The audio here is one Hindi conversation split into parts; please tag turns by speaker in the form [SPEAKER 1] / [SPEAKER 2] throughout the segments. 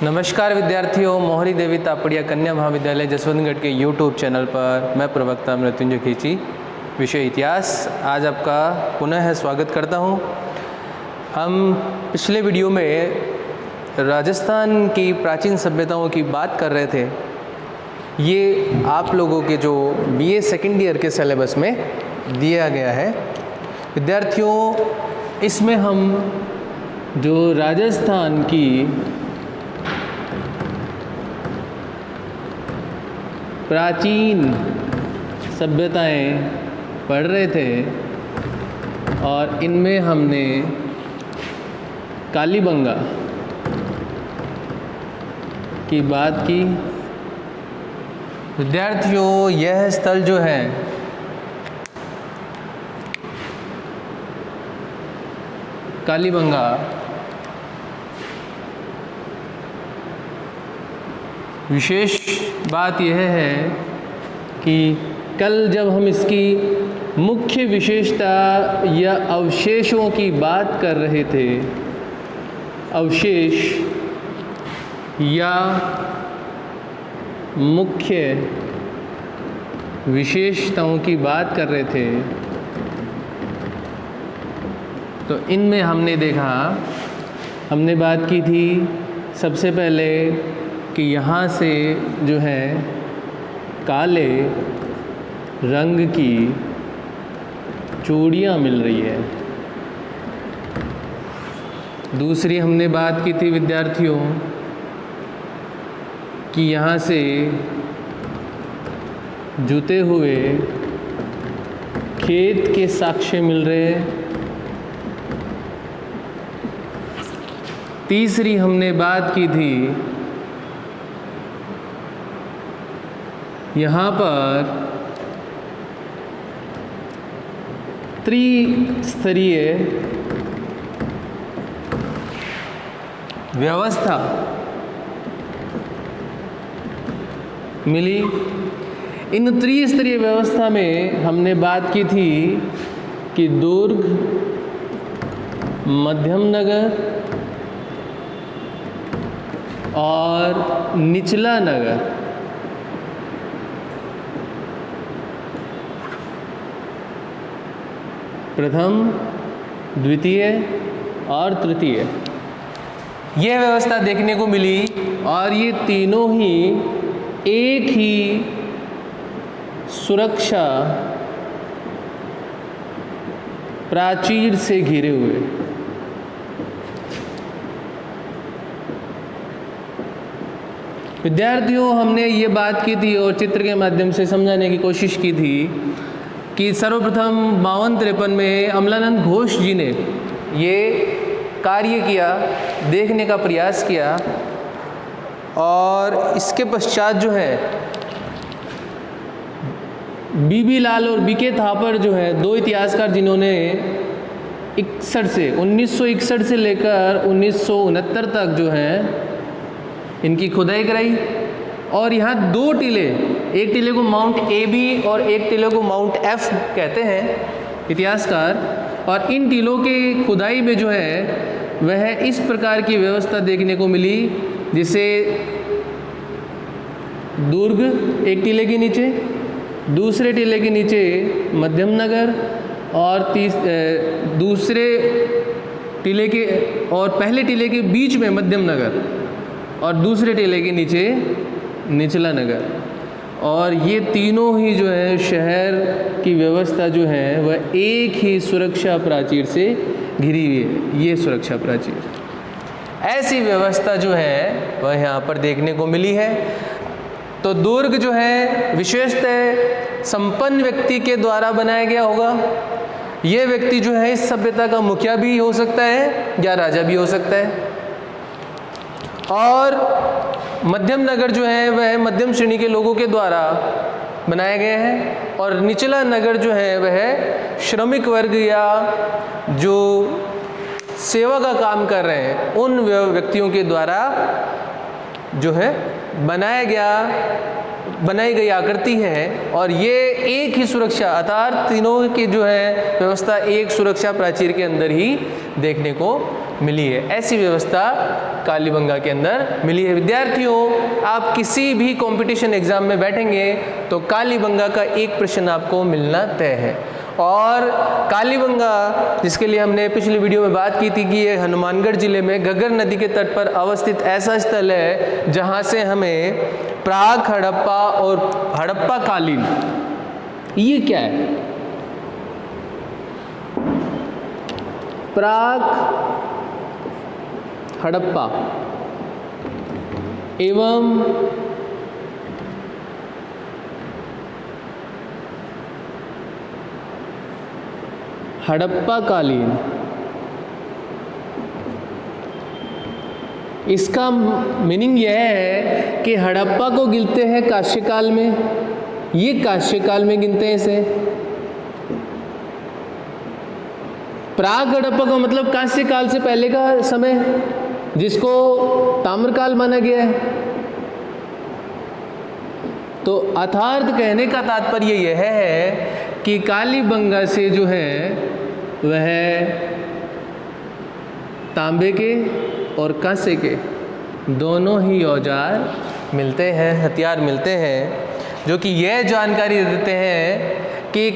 [SPEAKER 1] नमस्कार विद्यार्थियों, मोहरी देवी तापड़िया कन्या महाविद्यालय जसवंतगढ़ के YouTube चैनल पर मैं प्रवक्ता मृत्युंजय खींची, विषय इतिहास, आज आपका पुनः स्वागत करता हूं। हम पिछले वीडियो में राजस्थान की प्राचीन सभ्यताओं की बात कर रहे थे। ये आप लोगों के जो BA सेकेंड ईयर के सिलेबस में दिया गया है। विद्यार्थियों, इसमें हम जो राजस्थान की प्राचीन सभ्यताएं पढ़ रहे थे और इनमें हमने कालीबंगा की बात की। विद्यार्थियों, यह स्थल जो है कालीबंगा विशेष बात यह है कि कल जब हम इसकी मुख्य विशेषता या अवशेषों की बात कर रहे थे, अवशेष या मुख्य विशेषताओं की बात कर रहे थे, तो इनमें हमने बात की थी सबसे पहले कि यहाँ से जो है काले रंग की चूड़ियाँ मिल रही है। दूसरी हमने बात की थी विद्यार्थियों कि यहाँ से जुते हुए खेत के साक्ष्य मिल रहे हैं। तीसरी हमने बात की थी यहाँ पर त्रिस्तरीय व्यवस्था मिली। इन त्रिस्तरीय व्यवस्था में हमने बात की थी कि दुर्ग, मध्यम नगर और निचला नगर प्रथम, द्वितीय और तृतीय, यह व्यवस्था देखने को मिली और ये तीनों ही एक ही सुरक्षा प्राचीर से घिरे हुए। विद्यार्थियों, हमने ये बात की थी और चित्र के माध्यम से समझाने की कोशिश की थी कि सर्वप्रथम 52-53 में अमलानंद घोष जी ने ये कार्य किया, देखने का प्रयास किया और इसके पश्चात जो है बीबी लाल और बीके थापर जो है दो इतिहासकार जिन्होंने 1961 से लेकर 1969 तक जो है इनकी खुदाई कराई और यहाँ दो टीले, एक टीले को माउंट AB और एक टीले को माउंट F कहते हैं इतिहासकार, और इन टीलों के खुदाई में जो है वह इस प्रकार की व्यवस्था देखने को मिली, जिसे दुर्ग एक टीले के नीचे, दूसरे टीले के नीचे मध्यम नगर और दूसरे टीले के और पहले टीले के बीच में मध्यम नगर और दूसरे टीले के नीचे निचला नगर, और ये तीनों ही जो है शहर की व्यवस्था जो है वह एक ही सुरक्षा प्राचीर से घिरी हुई है। ये सुरक्षा प्राचीर, ऐसी व्यवस्था जो है वह यहाँ पर देखने को मिली है। तो दुर्ग जो है विशेषतः संपन्न व्यक्ति के द्वारा बनाया गया होगा। ये व्यक्ति जो है इस सभ्यता का मुखिया भी हो सकता है या राजा भी हो सकता है। और मध्यम नगर जो है वह मध्यम श्रेणी के लोगों के द्वारा बनाया गया है और निचला नगर जो है वह श्रमिक वर्ग या जो सेवा का काम कर रहे हैं उन व्यक्तियों के द्वारा जो है बनाई गई आकृति है। और ये एक ही सुरक्षा, अर्थात तीनों की जो है व्यवस्था एक सुरक्षा प्राचीर के अंदर ही देखने को मिली है। ऐसी व्यवस्था कालीबंगा के अंदर मिली है। विद्यार्थियों, आप किसी भी कंपटीशन एग्जाम में बैठेंगे तो कालीबंगा का एक प्रश्न आपको मिलना तय है। और कालीबंगा, जिसके लिए हमने पिछली वीडियो में बात की थी कि ये हनुमानगढ़ जिले में घग्गर नदी के तट पर अवस्थित ऐसा स्थल है जहाँ से हमें प्राग हड़प्पा और हड़प्पा कालीन, ये क्या है, प्राग हड़प्पा एवं हड़प्पा कालीन, इसका मीनिंग यह है कि हड़प्पा को गिनते हैं कांस्यकाल में, ये कांस्यकाल में गिनते हैं इसे। प्राग हड़प्पा का मतलब कांस्यकाल से पहले का समय, जिसको ताम्रकाल माना गया है। तो अर्थात कहने का तात्पर्य यह है कि कालीबंगा से जो है वह तांबे के और कांसे के दोनों ही औजार मिलते हैं, हथियार मिलते हैं, जो कि यह जानकारी देते हैं कि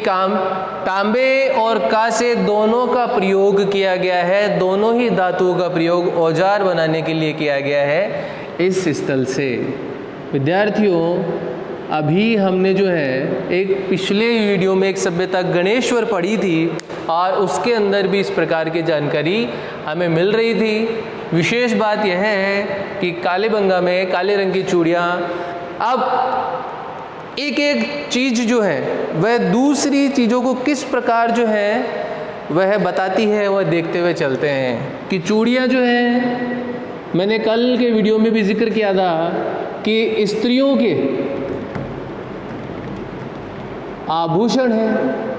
[SPEAKER 1] तांबे और कांसे दोनों का प्रयोग किया गया है, दोनों ही धातुओं का प्रयोग औजार बनाने के लिए किया गया है इस स्थल से। विद्यार्थियों, अभी हमने जो है एक पिछले वीडियो में एक सभ्यता गणेश्वर पढ़ी थी और उसके अंदर भी इस प्रकार की जानकारी हमें मिल रही थी। विशेष बात यह है कि कालीबंगा में काले रंग की चूड़ियाँ, अब एक एक चीज़ जो है वह दूसरी चीज़ों को किस प्रकार जो है वह बताती है, वह देखते हुए चलते हैं कि चूड़ियाँ जो है, मैंने कल के वीडियो में भी जिक्र किया था कि स्त्रियों के आभूषण है।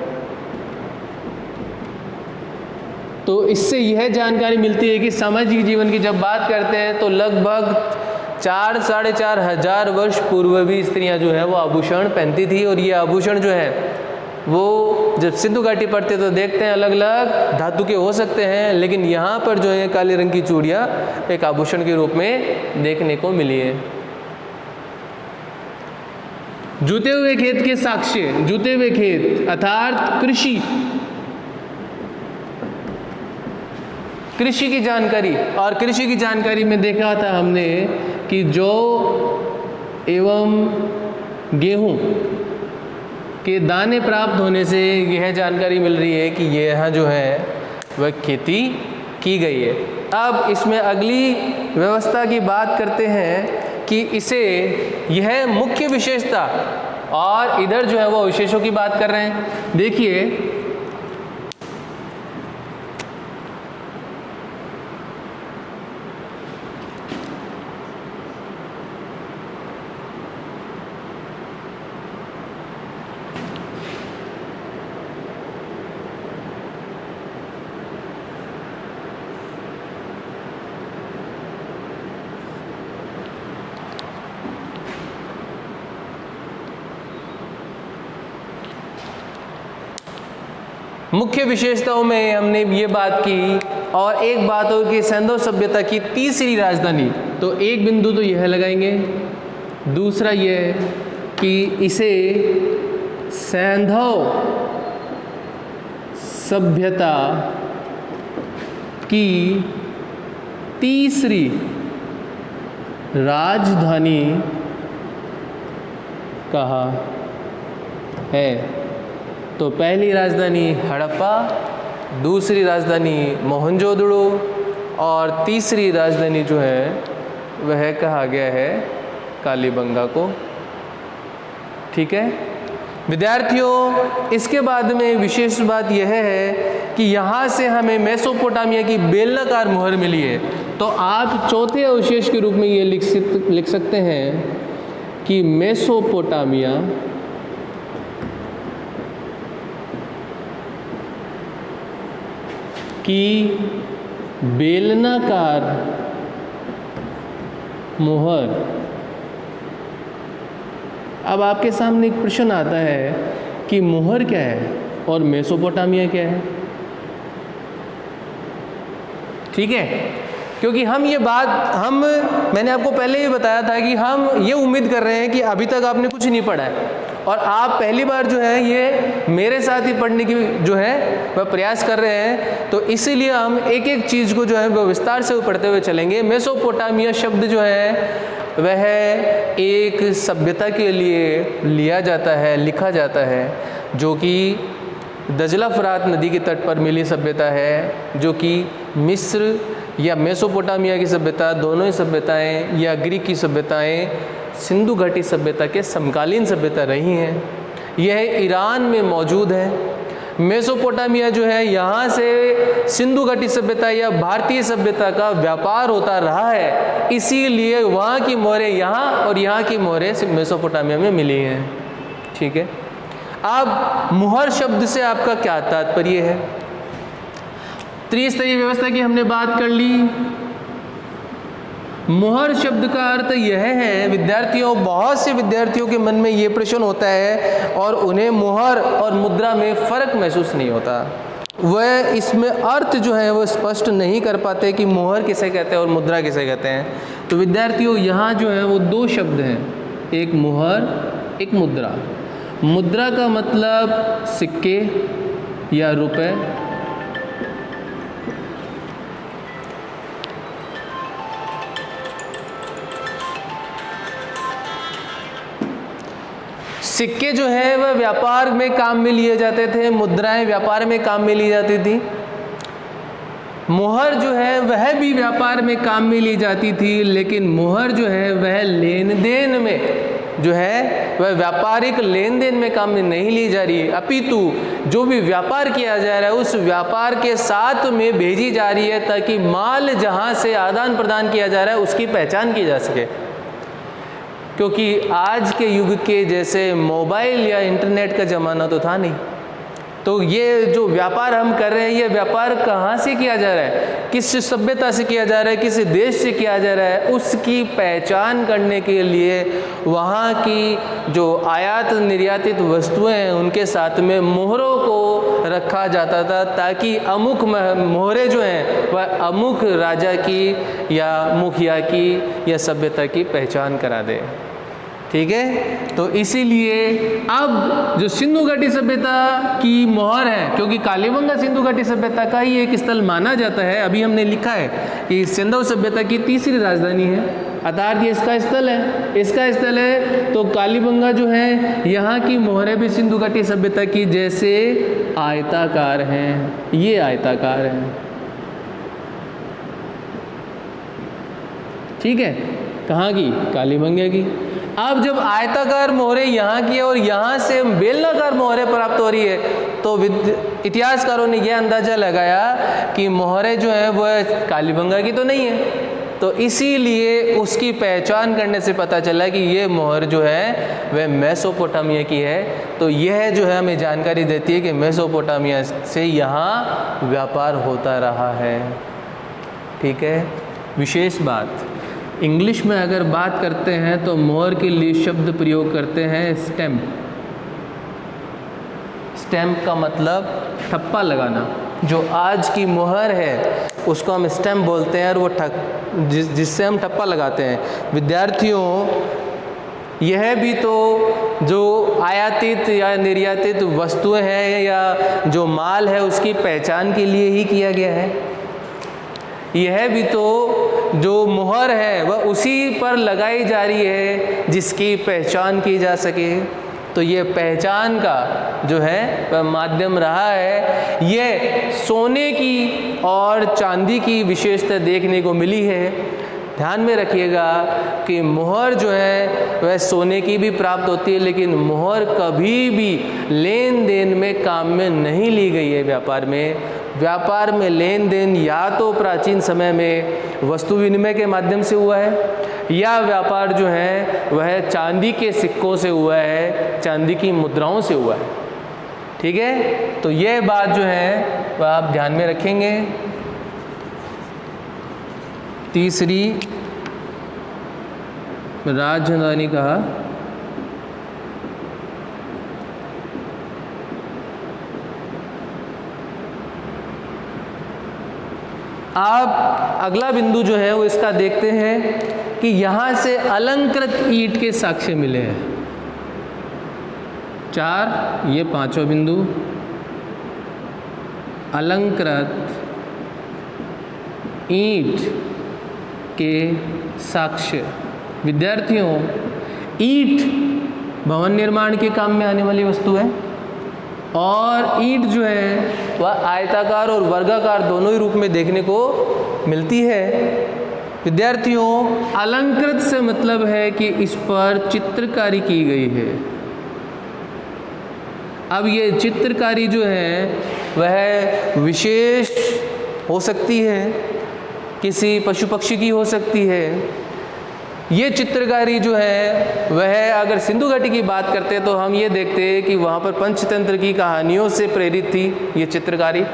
[SPEAKER 1] तो इससे यह जानकारी मिलती है कि सामाजिक जीवन की जब बात करते हैं तो लगभग 4-4.5 हजार वर्ष पूर्व भी स्त्रियां जो है वो आभूषण पहनती थी। और ये आभूषण जो है वो जब सिंधु घाटी पढ़ते तो देखते हैं अलग अलग धातु के हो सकते हैं, लेकिन यहाँ पर जो है काले रंग की चूड़ियाँ एक आभूषण के रूप में देखने को मिली है। जूते हुए खेत के साक्ष्य, जूते हुए खेत अर्थात कृषि, कृषि की जानकारी। और कृषि की जानकारी में देखा था हमने कि जौ एवं गेहूं के दाने प्राप्त होने से यह जानकारी मिल रही है कि ये यहाँ जो है वह खेती की गई है। अब इसमें अगली व्यवस्था की बात करते हैं कि इसे यह मुख्य विशेषता, और इधर जो है वो विशेषों की बात कर रहे हैं। देखिए, मुख्य विशेषताओं में हमने ये बात की, और एक बात हो कि सैंधव सभ्यता की तीसरी राजधानी, तो एक बिंदु तो यह लगाएंगे। दूसरा यह कि इसे सैंधव सभ्यता की तीसरी राजधानी कहा है। तो पहली राजधानी हड़प्पा, दूसरी राजधानी मोहनजोदड़ो, और तीसरी राजधानी जो है वह कहा गया है कालीबंगा को। ठीक है विद्यार्थियों, इसके बाद में विशेष बात यह है कि यहाँ से हमें मेसोपोटामिया की बेलनाकार मुहर मिली है। तो आप चौथे अवशेष के रूप में ये लिख सकते हैं कि मेसोपोटामिया की बेलनाकार मुहर। अब आपके सामने एक प्रश्न आता है कि मुहर क्या है और मेसोपोटामिया क्या है। ठीक है, क्योंकि हम ये बात मैंने आपको पहले ही बताया था कि हम ये उम्मीद कर रहे हैं कि अभी तक आपने कुछ नहीं पढ़ा है और आप पहली बार जो है ये मेरे साथ ही पढ़ने की जो है वह प्रयास कर रहे हैं। तो इसीलिए हम एक एक चीज़ को जो है वह विस्तार से पढ़ते हुए चलेंगे। मेसोपोटामिया शब्द जो है वह एक सभ्यता के लिए लिया जाता है, लिखा जाता है, जो कि दजला फरात नदी के तट पर मिली सभ्यता है, जो कि मिस्र या मेसोपोटामिया की सभ्यता, दोनों ही सभ्यताएं, या ग्रीक की सभ्यताएं सिंधु घाटी सभ्यता के समकालीन सभ्यता रही हैं। यह ईरान में मौजूद है। मेसोपोटामिया जो है यहाँ से सिंधु घाटी सभ्यता या भारतीय सभ्यता का व्यापार होता रहा है, इसीलिए वहाँ की मोहरें यहाँ और यहाँ की मोहरें मेसोपोटामिया में मिली हैं। ठीक है, अब मुहर शब्द से आपका क्या तात्पर्य है? त्रिस्तरीय व्यवस्था की हमने बात कर ली। मुहर शब्द का अर्थ यह है, विद्यार्थियों, बहुत से विद्यार्थियों के मन में ये प्रश्न होता है और उन्हें मुहर और मुद्रा में फ़र्क महसूस नहीं होता। वह इसमें अर्थ जो है वो स्पष्ट नहीं कर पाते कि मुहर किसे कहते हैं और मुद्रा किसे कहते हैं। तो विद्यार्थियों, यहाँ जो है वो दो शब्द हैं, एक मुहर, एक मुद्रा। मुद्रा का मतलब सिक्के या रुपए, सिक्के जो है वह व्यापार में काम में लिए जाते थे, मुद्राएं व्यापार में काम में ली जाती थी। मुहर जो है वह भी व्यापार में काम में ली जाती थी, लेकिन मुहर जो है वह लेन देन में जो है वह व्यापारिक लेन देन में काम में नहीं ली जा रही है, अपितु जो भी व्यापार किया जा रहा है उस व्यापार के साथ में भेजी जा रही है, ताकि माल जहाँ से आदान प्रदान किया जा रहा है उसकी पहचान की जा सके। क्योंकि आज के युग के जैसे मोबाइल या इंटरनेट का ज़माना तो था नहीं, तो ये जो व्यापार हम कर रहे हैं, ये व्यापार कहाँ से किया जा रहा है, किस सभ्यता से किया जा रहा है, किस देश से किया जा रहा है, उसकी पहचान करने के लिए वहाँ की जो आयात निर्यातित वस्तुएं हैं उनके साथ में मोहरों को रखा जाता था, ताकि अमुक मोहरें जो हैं वह अमुक राजा की या मुखिया की या सभ्यता की पहचान करा दे। ठीक है, तो इसीलिए अब जो सिंधु घाटी सभ्यता की मोहर है, क्योंकि कालीबंगा सिंधु घाटी सभ्यता का ही एक स्थल माना जाता है, अभी हमने लिखा है कि सिंधु सभ्यता की तीसरी राजधानी है, अर्थात ये इसका स्थल है। तो कालीबंगा जो है, यहाँ की मोहरें भी सिंधु घाटी सभ्यता की जैसे आयताकार हैं, ये आयताकार हैं। ठीक है, कहाँ की? कालीबंगा की। अब जब आयताकार मोहरें यहाँ की और यहाँ से बेलनाकार मोहरें प्राप्त हो रही है, तो इतिहासकारों ने यह अंदाजा लगाया कि मोहरें जो है वह कालीबंगा की तो नहीं है, तो इसीलिए उसकी पहचान करने से पता चला कि ये मोहर जो है वह मेसोपोटामिया की है। तो यह जो है हमें जानकारी देती है कि मेसोपोटामिया से यहाँ व्यापार होता रहा है। ठीक है, विशेष बात, इंग्लिश में अगर बात करते हैं तो मोहर के लिए शब्द प्रयोग करते हैं स्टैम्प। स्टैम्प का मतलब ठप्पा लगाना। जो आज की मोहर है उसको हम स्टैम्प बोलते हैं, और वो जिससे हम ठप्पा लगाते हैं। विद्यार्थियों, यह भी तो जो आयातित या निर्यातित वस्तुएं हैं या जो माल है उसकी पहचान के लिए ही किया गया है। यह भी तो जो मोहर है वह उसी पर लगाई जा रही है जिसकी पहचान की जा सके। तो ये पहचान का जो है वह माध्यम रहा है। यह सोने की और चांदी की विशेषता देखने को मिली है। ध्यान में रखिएगा कि मोहर जो है वह सोने की भी प्राप्त होती है, लेकिन मोहर कभी भी लेन देन में काम में नहीं ली गई है। व्यापार में लेन देन या तो प्राचीन समय में वस्तु विनिमय के माध्यम से हुआ है, या व्यापार जो है वह चांदी के सिक्कों से हुआ है, चांदी की मुद्राओं से हुआ है। ठीक है, तो यह बात जो है वह आप ध्यान में रखेंगे। तीसरी राजधानी कहा, आप अगला बिंदु जो है वो इसका देखते हैं कि यहाँ से अलंकृत ईंट के साक्ष्य मिले हैं 4, ये 5वां बिंदु, अलंकृत ईंट के साक्ष्य। विद्यार्थियों, ईंट भवन निर्माण के काम में आने वाली वस्तु है और ईंट जो है वह आयताकार और वर्गाकार दोनों ही रूप में देखने को मिलती है। विद्यार्थियों, अलंकृत से मतलब है कि इस पर चित्रकारी की गई है। अब ये चित्रकारी जो है वह विशेष हो सकती है, किसी पशु पक्षी की हो सकती है। ये चित्रकारी जो है वह, अगर सिंधु घाटी की बात करते हैं तो हम ये देखते हैं कि वहाँ पर पंचतंत्र की कहानियों से प्रेरित थी ये चित्रकारी।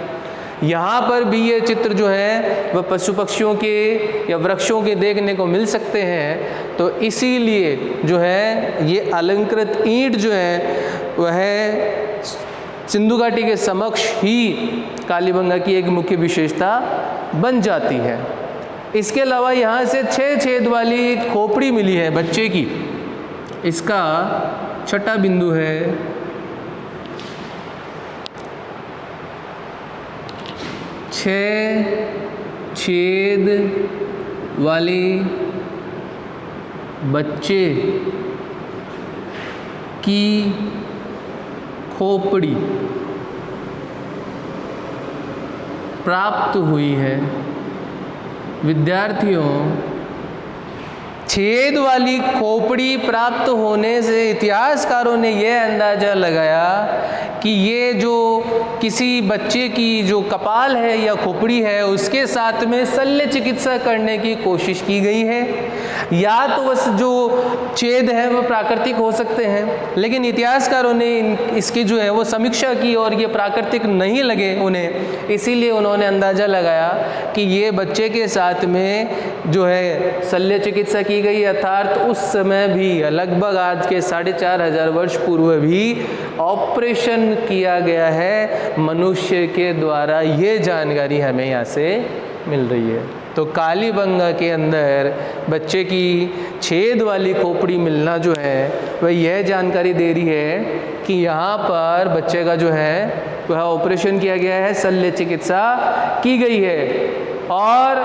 [SPEAKER 1] यहाँ पर भी ये चित्र जो है वह पशु पक्षियों के या वृक्षों के देखने को मिल सकते हैं। तो इसीलिए जो है ये अलंकृत ईंट जो है वह सिंधु घाटी के समक्ष ही कालीबंगा की एक मुख्य विशेषता बन जाती है। इसके अलावा यहाँ से 6 छेद वाली खोपड़ी मिली है बच्चे की, इसका 6वां बिंदु है। 6 छेद वाली बच्चे की खोपड़ी प्राप्त हुई है। विद्यार्थियों, छेद वाली खोपड़ी प्राप्त होने से इतिहासकारों ने यह अंदाजा लगाया कि ये जो किसी बच्चे की जो कपाल है या खोपड़ी है उसके साथ में शल्य चिकित्सा करने की कोशिश की गई है। या तो बस जो छेद है वह प्राकृतिक हो सकते हैं, लेकिन इतिहासकारों ने इसकी जो है वो समीक्षा की और ये प्राकृतिक नहीं लगे उन्हें, इसीलिए उन्होंने अंदाज़ा लगाया कि ये बच्चे के साथ में जो है शल्य चिकित्सा की गई। अर्थात उस समय भी लगभग आज के 4500 वर्ष पूर्व भी ऑपरेशन किया गया है मनुष्य के द्वारा। ये जानकारी हमें यहाँ से मिल रही है। तो कालीबंगा के अंदर बच्चे की छेद वाली खोपड़ी मिलना जो है वह यह जानकारी दे रही है कि यहाँ पर बच्चे का जो है वह ऑपरेशन किया गया है, शल्य चिकित्सा की गई है। और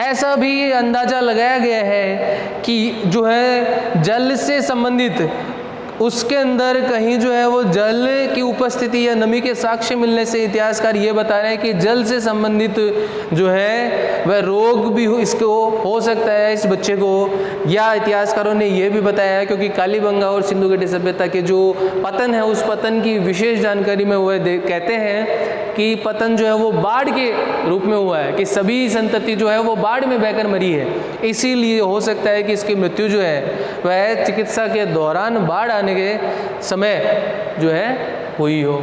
[SPEAKER 1] ऐसा भी अंदाज़ा लगाया गया है कि जो है जल से संबंधित उसके अंदर कहीं जो है वो जल की उपस्थिति या नमी के साक्ष्य मिलने से इतिहासकार ये बता रहे हैं कि जल से संबंधित जो है वह रोग भी इसको हो सकता है इस बच्चे को। या इतिहासकारों ने ये भी बताया, क्योंकि कालीबंगा और सिंधु घाटी सभ्यता के जो पतन है उस पतन की विशेष जानकारी में वह कहते हैं कि पतन जो है वो बाढ़ के रूप में हुआ है, कि सभी संतति जो है वो बाढ़ में बहकर मरी है। इसीलिए हो सकता है कि इसकी मृत्यु जो है वह चिकित्सा के दौरान बाढ़ आने के समय जो है हुई हो,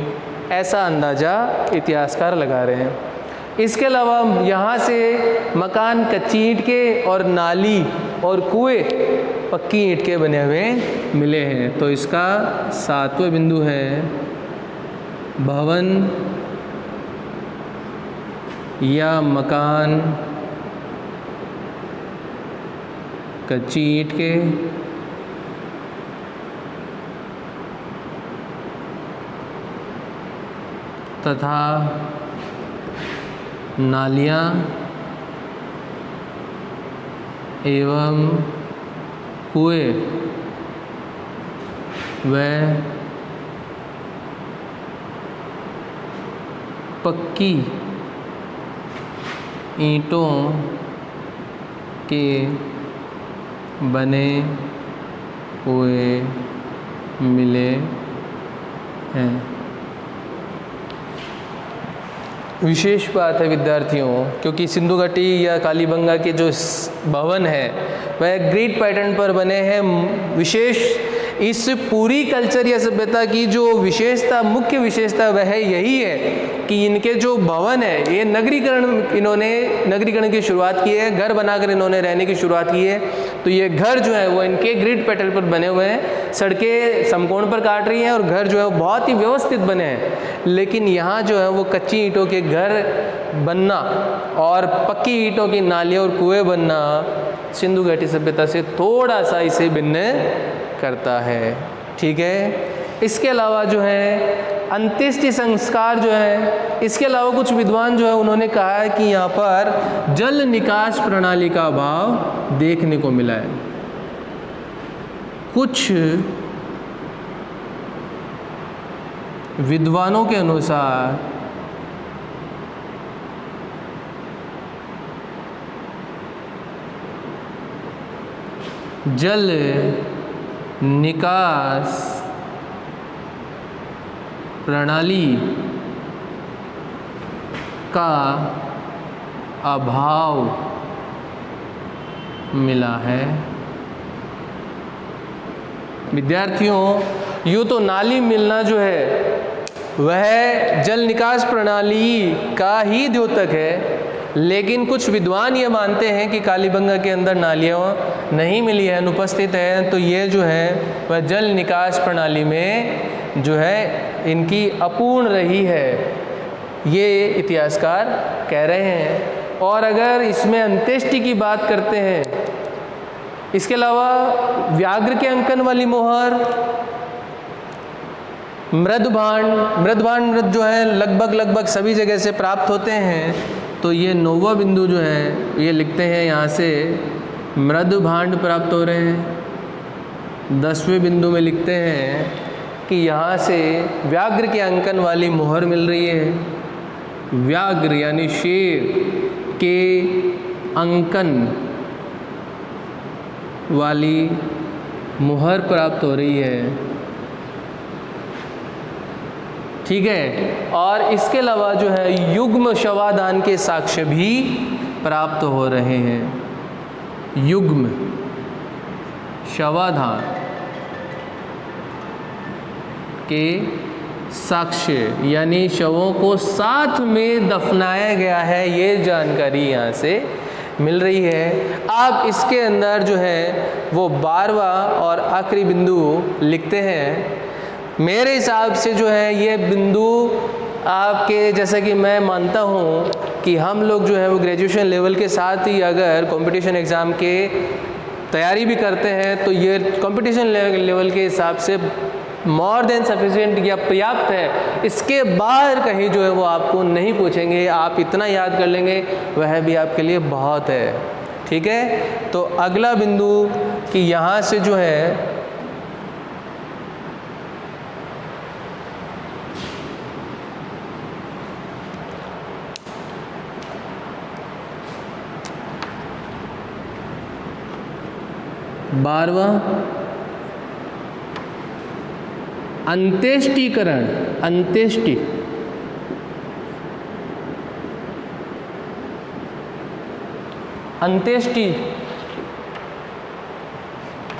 [SPEAKER 1] ऐसा अंदाज़ा इतिहासकार लगा रहे हैं। इसके अलावा यहाँ से मकान कच्ची ईंट के और नाली और कुएं पक्की ईंट के बने हुए मिले हैं। तो इसका 7वां बिंदु है भवन या मकान कच्ची ईंट के तथा नालियाँ एवं कुएं व पक्की ईंटों के बने हुए मिले हैं। विशेष बात है विद्यार्थियों, क्योंकि सिंधु घाटी या कालीबंगा के जो भवन है वह ग्रिड पैटर्न पर बने हैं। विशेष इस पूरी कल्चर या सभ्यता की जो विशेषता, मुख्य विशेषता वह यही है कि इनके जो भवन है ये नगरीकरण की शुरुआत की है, घर बनाकर इन्होंने रहने की शुरुआत की है। तो ये घर जो है वो इनके ग्रिड पैटर्न पर बने हुए हैं। सड़कें समकोण पर काट रही हैं और घर जो है वो बहुत ही व्यवस्थित बने हैं, लेकिन यहाँ जो है वो कच्ची ईंटों के घर बनना और पक्की ईंटों की नालियाँ और कुएं बनना सिंधु घाटी सभ्यता से थोड़ा सा इसे भिन्न करता है। ठीक है, इसके अलावा जो है अंत्येष्टि संस्कार जो है, इसके अलावा कुछ विद्वान जो है उन्होंने कहा है कि यहाँ पर जल निकास प्रणाली का अभाव देखने को मिला है। कुछ विद्वानों के अनुसार जल निकास प्रणाली का अभाव मिला है। विद्यार्थियों, यूँ तो नाली मिलना जो है वह जल निकास प्रणाली का ही द्योतक है, लेकिन कुछ विद्वान ये मानते हैं कि कालीबंगा के अंदर नालियाँ नहीं मिली है, अनुपस्थित है, तो ये जो है वह जल निकास प्रणाली में जो है इनकी अपूर्ण रही है, ये इतिहासकार कह रहे हैं। और अगर इसमें अंत्येष्टि की बात करते हैं, इसके अलावा व्याघ्र के अंकन वाली मोहर, मृदभांड जो है लगभग सभी जगह से प्राप्त होते हैं, तो ये 9वां बिंदु जो है ये लिखते हैं यहाँ से मृदभांड प्राप्त हो रहे हैं। 10वें बिंदु में लिखते हैं कि यहाँ से व्याघ्र के अंकन वाली मोहर मिल रही है। व्याघ्र यानी शेर के अंकन वाली मोहर प्राप्त हो रही है। ठीक है, और इसके अलावा जो है युग्म शवाधान के साक्ष्य भी प्राप्त हो रहे हैं। युग्म शवाधान के साक्ष्य यानी शवों को साथ में दफनाया गया है, ये जानकारी यहाँ से मिल रही है। आप इसके अंदर जो है वो 12वां और आखिरी बिंदु लिखते हैं। मेरे हिसाब से जो है ये बिंदु आपके, जैसा कि मैं मानता हूँ कि हम लोग जो है वो ग्रेजुएशन लेवल के साथ ही अगर कंपटीशन एग्ज़ाम के तैयारी भी करते हैं तो ये कंपटीशन लेवल के हिसाब से मोर देन सफिशिएंट या पर्याप्त है। इसके बाहर कहीं जो है वो आपको नहीं पूछेंगे, आप इतना याद कर लेंगे वह भी आपके लिए बहुत है। ठीक है, तो अगला बिंदु कि यहाँ से जो है बारहवां अंत्येष्टिकरण। अंत्येष्टि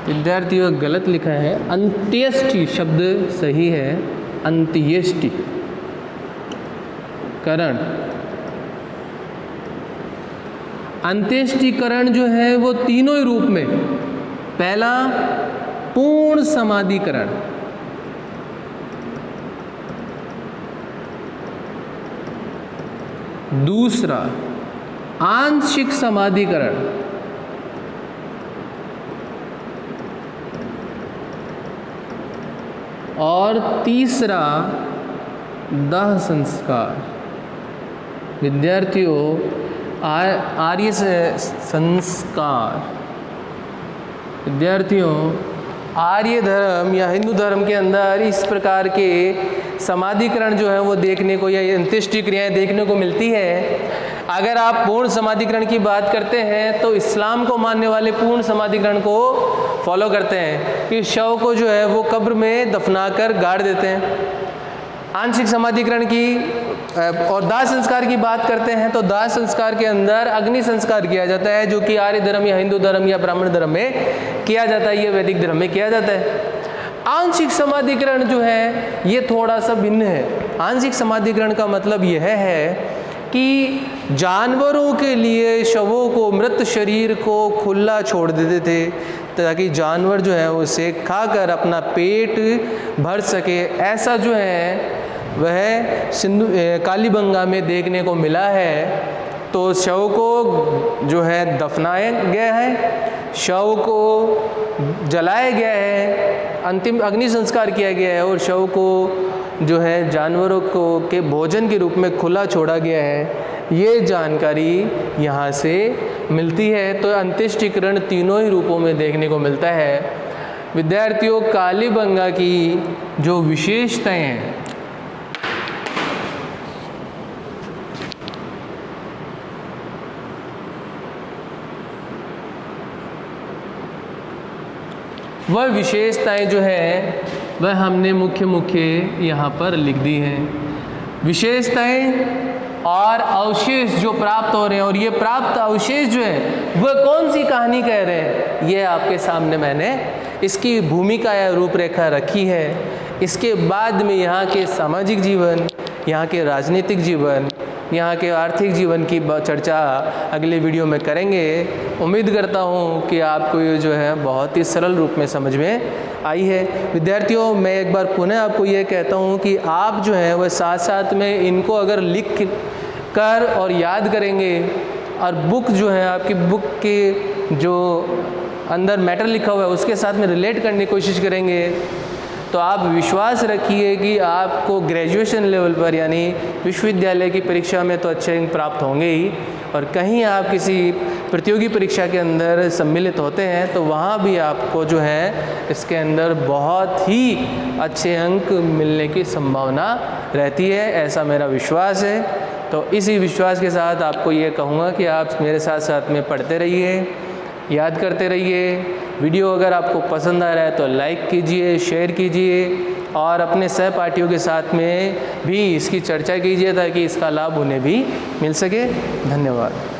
[SPEAKER 1] विद्यार्थियों गलत लिखा है, अंत्येष्टि शब्द सही है, अंत्येष्टिकरण। अंत्येष्टिकरण जो है वो तीनों ही रूप में, पहला पूर्ण समाधिकरण, दूसरा आंशिक समाधिकरण, और तीसरा दाह संस्कार। विद्यार्थियों, आर्य संस्कार, विद्यार्थियों आर्य धर्म या हिंदू धर्म के अंदर इस प्रकार के समाधिकरण जो है वो देखने को, या अंत्येष्टि क्रियाएँ देखने को मिलती है। अगर आप पूर्ण समाधिकरण की बात करते हैं तो इस्लाम को मानने वाले पूर्ण समाधिकरण को फॉलो करते हैं कि शव को जो है वो कब्र में दफनाकर गाड़ देते हैं। आंशिक समाधिकरण की और दाह संस्कार की बात करते हैं तो दाह संस्कार के अंदर अग्नि संस्कार किया जाता है, जो कि आर्य धर्म या हिंदू धर्म या ब्राह्मण धर्म में किया जाता है, ये वैदिक धर्म में किया जाता है। आंशिक समाधिकरण जो है ये थोड़ा सा भिन्न है। आंशिक समाधिकरण का मतलब यह है कि जानवरों के लिए शवों को, मृत शरीर को खुला छोड़ देते थे ताकि जानवर जो है उसे खाकर अपना पेट भर सके। ऐसा जो है वह कालीबंगा में देखने को मिला है। तो शव को जो है दफनाया गया है, शव को जलाया गया है, अंतिम अग्नि संस्कार किया गया है और शव को जो है जानवरों को के भोजन के रूप में खुला छोड़ा गया है। ये जानकारी यहाँ से मिलती है। तो अंत्येष्टिकरण तीनों ही रूपों में देखने को मिलता है। विद्यार्थियों, कालीबंगा की जो विशेषताएं हैं वह विशेषताएं जो है वह हमने मुख्य यहाँ पर लिख दी हैं। विशेषताएं और अवशेष जो प्राप्त हो रहे हैं, और ये प्राप्त अवशेष जो है वह कौन सी कहानी कह रहे हैं, ये आपके सामने मैंने इसकी भूमिका या रूपरेखा रखी है। इसके बाद में यहाँ के सामाजिक जीवन, यहाँ के राजनीतिक जीवन, यहाँ के आर्थिक जीवन की चर्चा अगले वीडियो में करेंगे। उम्मीद करता हूँ कि आपको ये जो है बहुत ही सरल रूप में समझ में आई है। विद्यार्थियों, मैं एक बार पुनः आपको ये कहता हूँ कि आप जो है वह साथ साथ में इनको अगर लिख कर और याद करेंगे और बुक जो है आपकी बुक के जो अंदर मैटर लिखा हुआ है उसके साथ में रिलेट करने की कोशिश करेंगे तो आप विश्वास रखिए कि आपको ग्रेजुएशन लेवल पर यानी विश्वविद्यालय की परीक्षा में तो अच्छे अंक प्राप्त होंगे ही, और कहीं आप किसी प्रतियोगी परीक्षा के अंदर सम्मिलित होते हैं तो वहाँ भी आपको जो है इसके अंदर बहुत ही अच्छे अंक मिलने की संभावना रहती है, ऐसा मेरा विश्वास है। तो इसी विश्वास के साथ आपको ये कहूँगा कि आप मेरे साथ साथ में पढ़ते रहिए, याद करते रहिए। वीडियो अगर आपको पसंद आ रहा है तो लाइक कीजिए, शेयर कीजिए और अपने सहपाठियों के साथ में भी इसकी चर्चा कीजिए ताकि इसका लाभ उन्हें भी मिल सके। धन्यवाद।